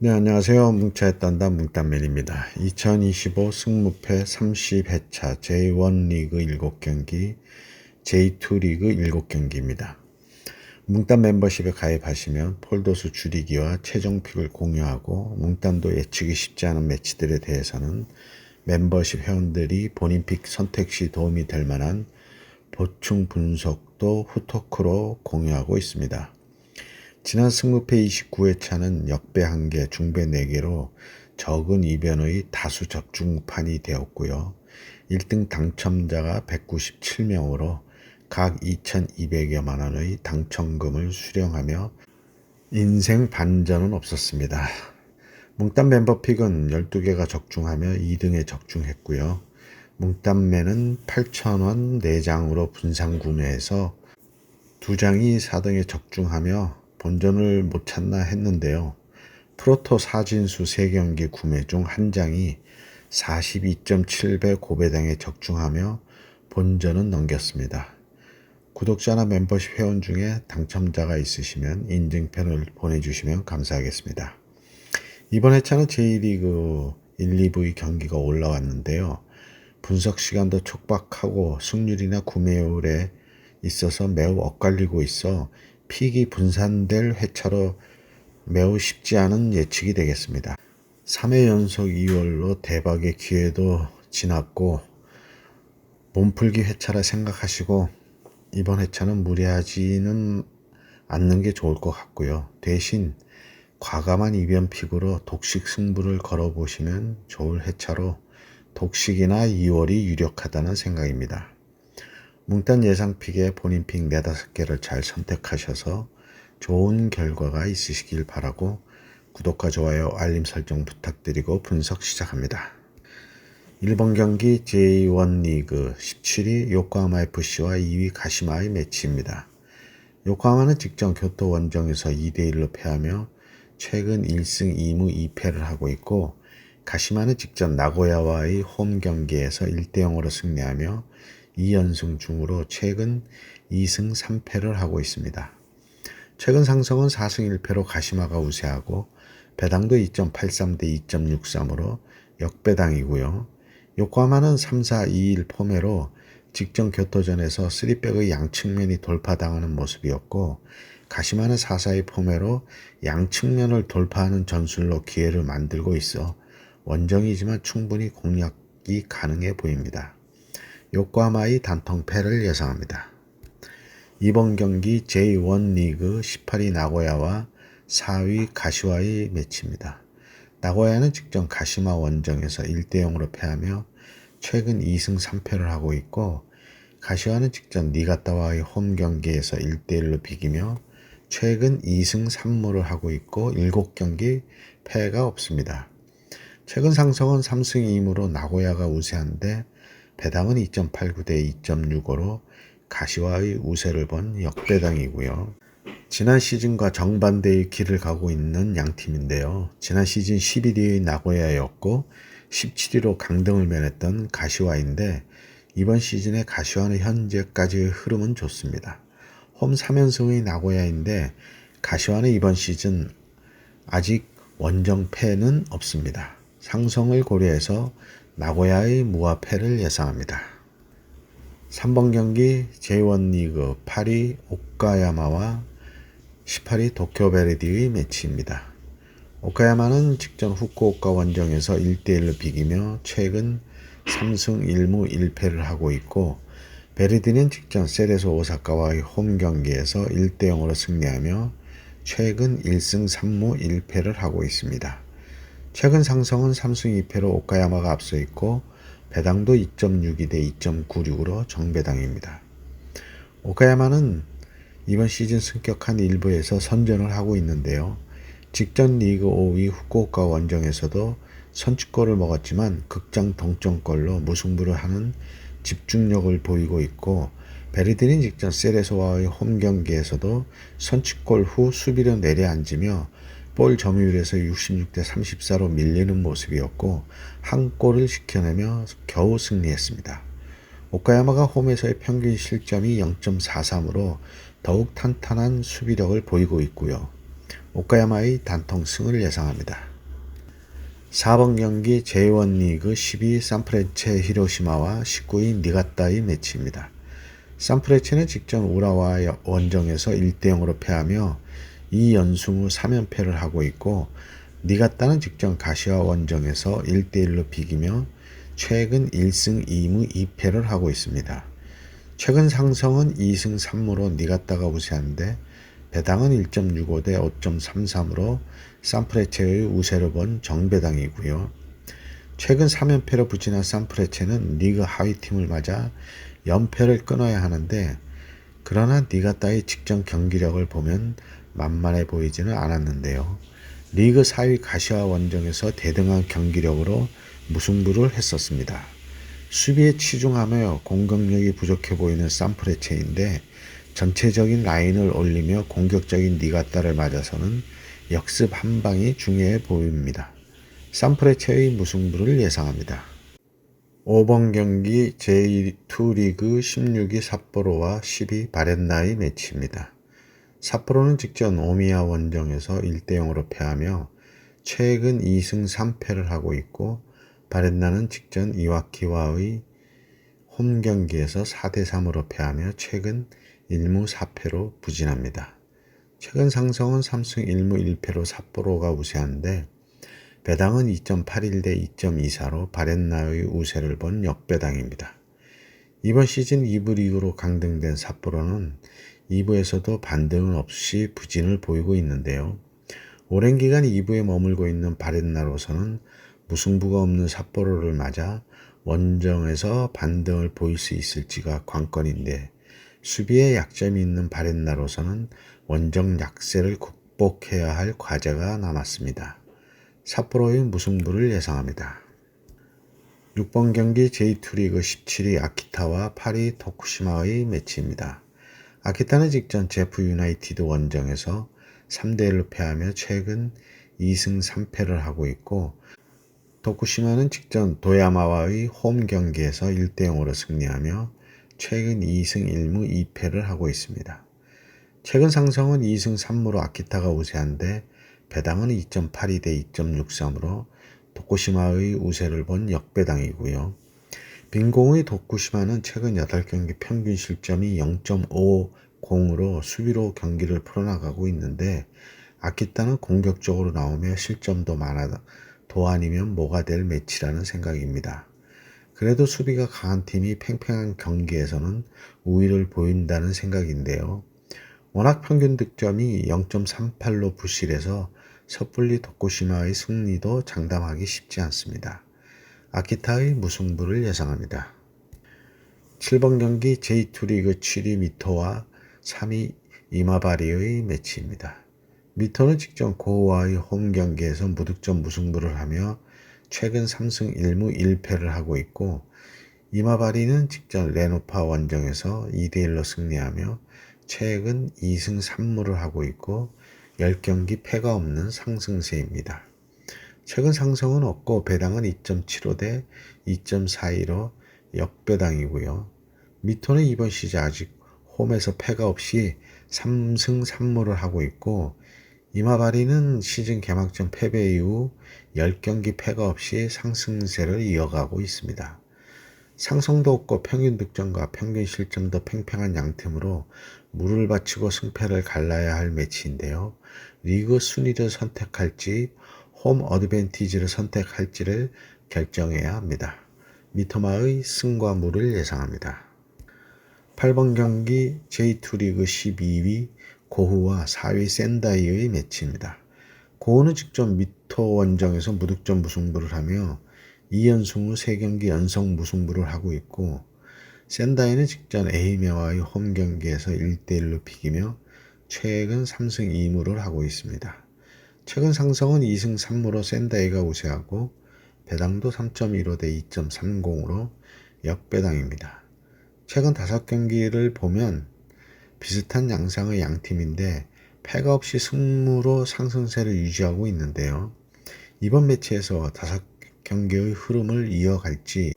네, 안녕하세요. 뭉쳐야 딴다 뭉딴맨입니다. 2025 승무패 30회차 J1 리그 7경기, J2 리그 7경기입니다. 뭉딴 멤버십에 가입하시면 폴더수 줄이기와 최종픽을 공유하고 뭉딴도 예측이 쉽지 않은 매치들에 대해서는 멤버십 회원들이 본인 픽 선택 시 도움이 될 만한 보충 분석도 후토크로 공유하고 있습니다. 지난 승무패 29회차는 역배 1개, 중배 4개로 적은 이변의 다수 적중판이 되었고요. 1등 당첨자가 197명으로 각 2,200여만 원의 당첨금을 수령하며 인생 반전은 없었습니다. 뭉딴 멤버픽은 12개가 적중하며 2등에 적중했고요. 뭉딴맨은 8,000원 4장으로 분산 구매해서 2장이 4등에 적중하며 본전을 못 찾나 했는데요. 프로토 사진수 3경기 구매 중 1장이 42.7배 고배당에 적중하며 본전은 넘겼습니다. 구독자나 멤버십 회원 중에 당첨자가 있으시면 인증편을 보내주시면 감사하겠습니다. 이번 회차는 J리그 1, 2부의 경기가 올라왔는데요. 분석 시간도 촉박하고 승률이나 구매율에 있어서 매우 엇갈리고 있어 픽이 분산될 회차로 매우 쉽지 않은 예측이 되겠습니다. 3회 연속 2월로 대박의 기회도 지났고 몸풀기 회차라 생각하시고 이번 회차는 무리하지는 않는 게 좋을 것 같고요. 대신 과감한 이변 픽으로 독식 승부를 걸어보시면 좋을 회차로 독식이나 2월이 유력하다는 생각입니다. 뭉딴 예상픽에 본인 픽 4-5개를 잘 선택하셔서 좋은 결과가 있으시길 바라고 구독과 좋아요, 알림 설정 부탁드리고 분석 시작합니다. 1번 경기 J1 리그 17위 요코하마 FC와 2위 가시마의 매치입니다. 요코하마는 직전 교토 원정에서 2대1로 패하며 최근 1승 2무 2패를 하고 있고 가시마는 직전 나고야와의 홈 경기에서 1대0으로 승리하며 2연승 중으로 최근 2승 3패를 하고 있습니다. 최근 상승은 4승 1패로 가시마가 우세하고 배당도 2.83 대 2.63으로 역배당이고요. 요코하마는 3-4-2-1 포매로 직전 교토전에서 3백의 양측면이 돌파당하는 모습이었고 가시마는 4-4-2 포매로 양측면을 돌파하는 전술로 기회를 만들고 있어 원정이지만 충분히 공략이 가능해 보입니다. 요코하마의 단통패를 예상합니다. 이번 경기 J1 리그 18위 나고야와 4위 가시와의 매치입니다. 나고야는 직전 가시마 원정에서 1대0으로 패하며 최근 2승 3패를 하고 있고 가시와는 직전 니가타와의 홈 경기에서 1대1로 비기며 최근 2승 3무를 하고 있고 7경기 패가 없습니다. 최근 상승은 3승 2무로 나고야가 우세한데 배당은 2.89 대 2.65로 가시와의 우세를 본 역배당이고요. 지난 시즌과 정반대의 길을 가고 있는 양팀인데요. 지난 시즌 11위의 나고야였고 17위로 강등을 면했던 가시와인데 이번 시즌의 가시와는 현재까지의 흐름은 좋습니다. 홈 3연승의 나고야인데 가시와는 이번 시즌 아직 원정 패는 없습니다. 상성을 고려해서 나고야의 무화패를 예상합니다. 3번 경기 J1 리그 8위 오카야마와 18위 도쿄베르디의 매치입니다. 오카야마는 직전 후쿠오카 원정에서 1대1로 비기며 최근 3승 1무 1패를 하고 있고 베르디는 직전 세레소 오사카와의 홈 경기에서 1대0으로 승리하며 최근 1승 3무 1패를 하고 있습니다. 최근 상승은 3승 2패로 오카야마가 앞서 있고 배당도 2.62 대 2.96으로 정배당입니다. 오카야마는 이번 시즌 승격한 일부에서 선전을 하고 있는데요. 직전 리그 5위 후쿠오카 원정에서도 선취골을 먹었지만 극장 동점골로 무승부를 하는 집중력을 보이고 있고 베르디는 직전 세레소와의 홈 경기에서도 선취골 후 수비로 내려앉으며 볼 점유율에서 66 대 34로 밀리는 모습이었고 한 골을 지켜내며 겨우 승리했습니다. 오카야마가 홈에서의 평균 실점이 0.43으로 더욱 탄탄한 수비력을 보이고 있고요. 오카야마의 단통 승을 예상합니다. 4번 경기 J1 리그 12위 산프레체 히로시마와 19위 니가타의 매치입니다. 산프레체는 직전 우라와 원정에서 1대0으로 패하며 2연승 후 3연패를 하고 있고, 니가타는 직전 가시와 원정에서 1대1로 비기며 최근 1승 2무 2패를 하고 있습니다. 최근 상성은 2승 3무로 니가타가 우세한데, 배당은 1.65 대 5.33으로 산프레체의 우세를 본 정배당이고요. 최근 3연패로 부진한 산프레체는 리그 하위팀을 맞아 연패를 끊어야 하는데, 그러나 니가타의 직전 경기력을 보면 만만해 보이지는 않았는데요. 리그 4위 가시와 원정에서 대등한 경기력으로 무승부를 했었습니다. 수비에 치중하며 공격력이 부족해 보이는 산프레체인데, 전체적인 라인을 올리며 공격적인 니가타를 맞아서는 역습 한 방이 중요해 보입니다. 산프레체의 무승부를 예상합니다. 5번 경기 제2 리그 16위 삿포로와 10위 바렌나의 매치입니다. 삿포로는 직전 오미야 원정에서 1대0으로 패하며 최근 2승 3패를 하고 있고, 바렌나는 직전 이와키와의 홈 경기에서 4대3으로 패하며 최근 1무 4패로 부진합니다. 최근 상성은 3승 1무 1패로 삿포로가 우세한데, 배당은 2.81 대 2.24로 바렌나의 우세를 본 역배당입니다. 이번 시즌 2부 리그로 강등된 삿포로는 2부에서도 반등 없이 부진을 보이고 있는데요. 오랜 기간 2부에 머물고 있는 바렌나로서는 무승부가 없는 삿포로를 맞아 원정에서 반등을 보일 수 있을지가 관건인데, 수비에 약점이 있는 바렌나로서는 원정 약세를 극복해야 할 과제가 남았습니다. 삿포로의 무승부를 예상합니다. 6번 경기 제2 리그 17위 아키타와 8위 토쿠시마의 매치입니다. 아키타는 직전 제프 유나이티드 원정에서 3대1로 패하며 최근 2승 3패를 하고 있고, 토쿠시마는 직전 도야마와의 홈 경기에서 1대0으로 승리하며 최근 2승 1무 2패를 하고 있습니다. 최근 상성은 2승 3무로 아키타가 우세한데, 배당은 2.82 대 2.63으로 도쿠시마의 우세를 본 역배당이고요. 빈공의 도쿠시마는 최근 8경기 평균 실점이 0.50으로 수비로 경기를 풀어나가고 있는데, 아키타는 공격적으로 나오며 실점도 많아 도 아니면 뭐가 될 매치라는 생각입니다. 그래도 수비가 강한 팀이 팽팽한 경기에서는 우위를 보인다는 생각인데요. 워낙 평균 득점이 0.38로 부실해서 섣불리 도쿠시마의 승리도 장담하기 쉽지 않습니다. 아키타의 무승부를 예상합니다. 7번 경기 제2 리그 7위 미토와 3위 이마바리의 매치입니다. 미토는 직전 고우와의 홈 경기에서 무득점 무승부를 하며 최근 3승 1무 1패를 하고 있고, 이마바리는 직전 레노파 원정에서 2대1로 승리하며 최근 2승 3무를 하고 있고 10경기 패가 없는 상승세입니다. 최근 상승은 없고 배당은 2.75 대 2.42로 역배당이고요. 미토는 이번 시즌 아직 홈에서 패가 없이 3승 3무를 하고 있고, 이마바리는 시즌 개막전 패배 이후 10경기 패가 없이 상승세를 이어가고 있습니다. 상승도 없고 평균 득점과 평균 실점도 팽팽한 양팀으로 물을 바치고 승패를 갈라야 할 매치인데요. 리그 순위를 선택할지 홈 어드밴티지를 선택할지를 결정해야 합니다. 미토마의 승과 무를 예상합니다. 8번 경기 제2 리그 12위 고후와 4위 센다이의 매치입니다. 고후는 직전 미토 원정에서 무득점 무승부를 하며 2연승 후 3경기 연속 무승부를 하고 있고, 센다이는 직전 에이메와의 홈 경기에서 1대1로 비기며 최근 3승 2무를 하고 있습니다. 최근 상성은 2승 3무로 센다이가 우세하고 배당도 3.15 대 2.30으로 역배당입니다. 최근 5경기를 보면 비슷한 양상의 양팀인데 패가 없이 승무로 상승세를 유지하고 있는데요. 이번 매치에서 5경기의 흐름을 이어갈지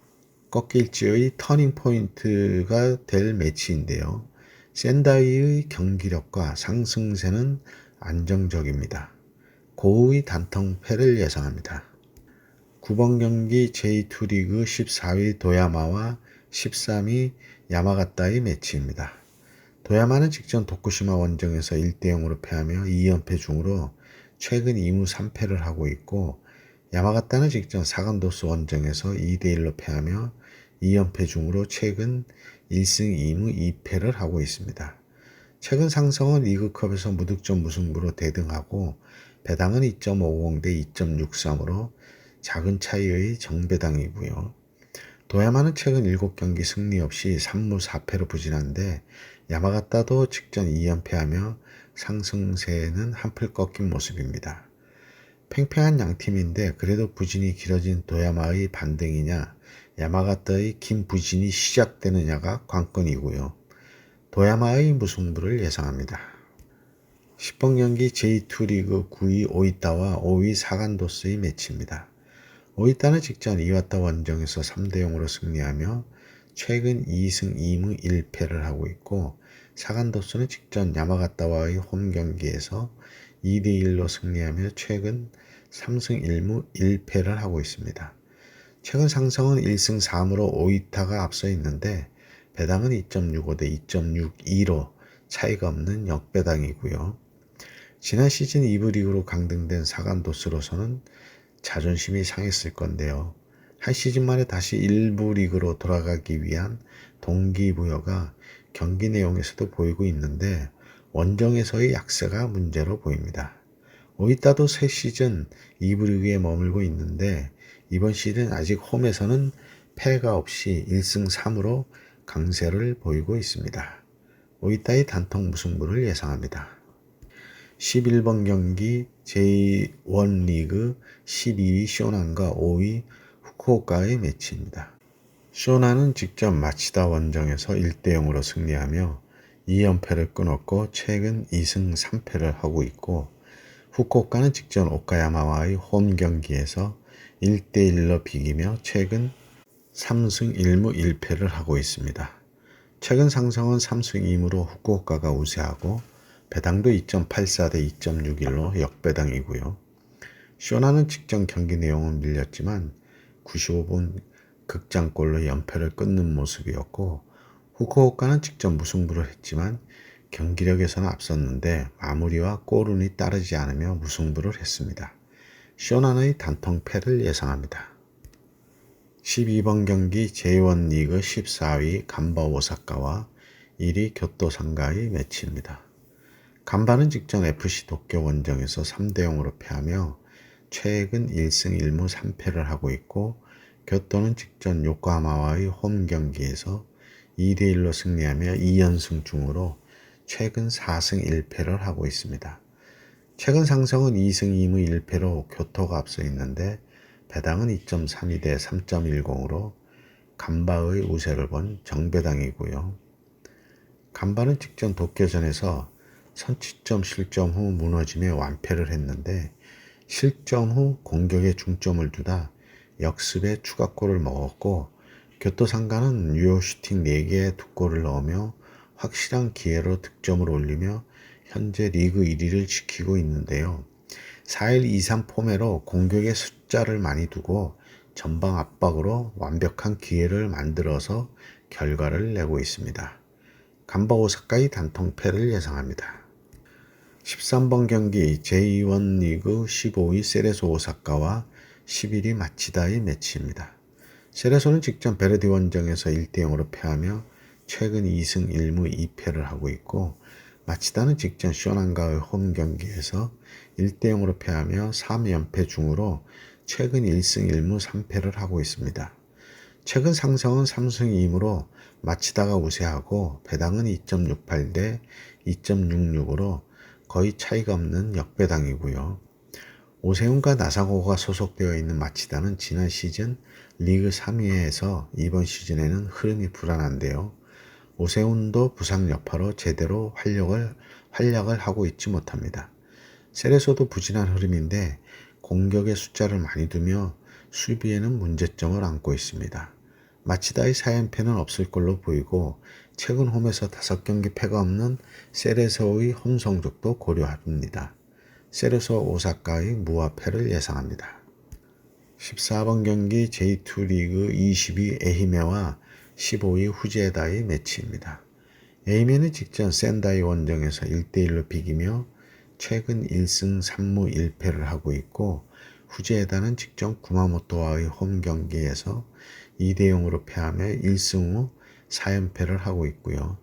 꺾일지의 터닝포인트가 될 매치인데요. 센다이의 경기력과 상승세는 안정적입니다. 고의 단통패를 예상합니다. 9번 경기 J2 리그 14위 도야마와 13위 야마가타의 매치입니다. 도야마는 직전 도쿠시마 원정에서 1대0으로 패하며 2연패 중으로 최근 2무 3패를 하고 있고, 야마가타는 직전 사간도스 원정에서 2대1로 패하며 2연패 중으로 최근 1승 2무 2패를 하고 있습니다. 최근 상성은 리그컵에서 무득점 무승부로 대등하고, 배당은 2.50 대 2.63으로 작은 차이의 정배당이고요. 도야마는 최근 7경기 승리 없이 3무 4패로 부진한데, 야마가타도 직전 2연패하며 상승세는 한풀 꺾인 모습입니다. 팽팽한 양팀인데 그래도 부진이 길어진 도야마의 반등이냐, 야마가타의 긴 부진이 시작되느냐가 관건이고요. 도야마의 무승부를 예상합니다. 10번 경기 J2 리그 9위 오이타와 5위 사간도스의 매치입니다. 오이타는 직전 이와타 원정에서 3대0으로 승리하며 최근 2승 2무 1패를 하고 있고, 사간도스는 직전 야마가타와의 홈 경기에서 2대1로 승리하며 최근 3승 1무 1패를 하고 있습니다. 최근 상승은 1승 3무로 오이타가 앞서 있는데, 배당은 2.65 대 2.62로 차이가 없는 역배당이고요. 지난 시즌 2부 리그로 강등된 사간도스로서는 자존심이 상했을 건데요. 한 시즌 만에 다시 1부 리그로 돌아가기 위한 동기부여가 경기 내용에서도 보이고 있는데, 원정에서의 약세가 문제로 보입니다. 오이타도 새 시즌 2부 리그에 머물고 있는데, 이번 시즌 아직 홈에서는 패가 없이 1승 3무로 강세를 보이고 있습니다. 오이타의 단통 무승부를 예상합니다. 11번 경기 J1 리그 12위 쇼난과 5위 후쿠오카의 매치입니다. 쇼난은 직전 마치다 원정에서 1대0으로 승리하며 2연패를 끊었고 최근 2승 3패를 하고 있고, 후쿠오카는 직전 오카야마와의 홈 경기에서 1대1로 비기며 최근 3승 1무 1패를 하고 있습니다. 최근 상승은 3승 2무로 후쿠오카가 우세하고, 배당도 2.84 대 2.61로 역배당이고요. 쇼나는 직전 경기 내용은 밀렸지만 95분 극장골로 연패를 끊는 모습이었고, 후쿠오카는 직전 무승부를 했지만 경기력에서는 앞섰는데 마무리와 골운이 따르지 않으며 무승부를 했습니다. 쇼난의 단통 패를 예상합니다. 12번 경기 J1 리그 14위 간바 오사카와 1위 교토 상가의 매치입니다. 간바는 직전 FC 도쿄 원정에서 3대0으로 패하며 최근 1승 1무 3패를 하고 있고, 교토는 직전 요코하마와의 홈 경기에서 2대1로 승리하며 2연승 중으로 최근 4승 1패를 하고 있습니다. 최근 상승은 2승 2무 1패로 교토가 앞서 있는데, 배당은 2.32 대 3.10으로 간바의 우세를 본 정배당이고요. 간바는 직전 도쿄전에서 선취점 실점 후 무너지며 완패를 했는데, 실점 후 공격에 중점을 두다 역습에 추가골을 먹었고, 교토 상가는 유효 슈팅 4개에 2골을 넣으며 확실한 기회로 득점을 올리며 현재 리그 1위를 지키고 있는데요. 4일 2-3 포매로 공격에 숫자를 많이 두고 전방 압박으로 완벽한 기회를 만들어서 결과를 내고 있습니다. 간바 오사카의 단통패를 예상합니다. 13번 경기 J1 리그 15위 세레소 오사카와 11위 마치다의 매치입니다. 세레소는 직전 베르디 원정에서 1대0으로 패하며 최근 2승 1무 2패를 하고 있고, 마치다는 직전 쇼난과의 홈 경기에서 1대0으로 패하며 3연패 중으로 최근 1승 1무 3패를 하고 있습니다. 최근 상승은 3승 2무로 마치다가 우세하고, 배당은 2.68 대 2.66으로 거의 차이가 없는 역배당이고요. 오세훈과 나사고가 소속되어 있는 마치다는 지난 시즌 리그 3위에서 이번 시즌에는 흐름이 불안한데요. 오세훈도 부상 여파로 제대로 활약을 하고 있지 못합니다. 세레소도 부진한 흐름인데 공격에 숫자를 많이 두며 수비에는 문제점을 안고 있습니다. 마치다의 4연패는 없을 걸로 보이고, 최근 홈에서 5경기 패가 없는 세레소의 홈 성적도 고려합니다. 세레소 오사카의 무화패를 예상합니다. 14번 경기 J2 리그 20위 에히메와 15위 후지에다의 매치입니다. 에히메는 직전 센다이 원정에서 1대1로 비기며 최근 1승 3무 1패를 하고 있고, 후지에다는 직전 구마모토와의 홈 경기에서 2대0으로 패하며 1승 후 4연패를 하고 있고요.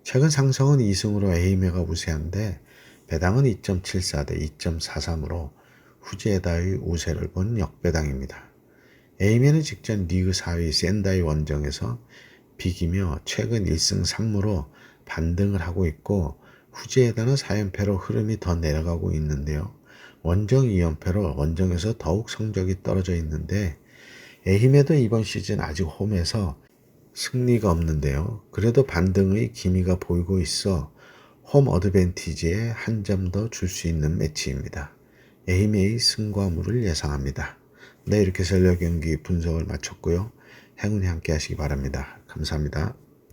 최근 상성은 2승으로 에히메가 우세한데 배당은 2.74 대 2.43으로 후지에다의 우세를 본 역배당입니다. 에이메는 직전 리그 4위 센다이 원정에서 비기며 최근 1승 3무로 반등을 하고 있고, 후지에다는 4연패로 흐름이 더 내려가고 있는데요. 원정 2연패로 원정에서 더욱 성적이 떨어져 있는데, 에히메도 이번 시즌 아직 홈에서 승리가 없는데요. 그래도 반등의 기미가 보이고 있어 홈 어드밴티지에 한 점 더 줄 수 있는 매치입니다. 에이메의 승과무를 예상합니다. 네, 이렇게 해서 전략 경기 분석을 마쳤고요. 행운이 함께 하시기 바랍니다. 감사합니다.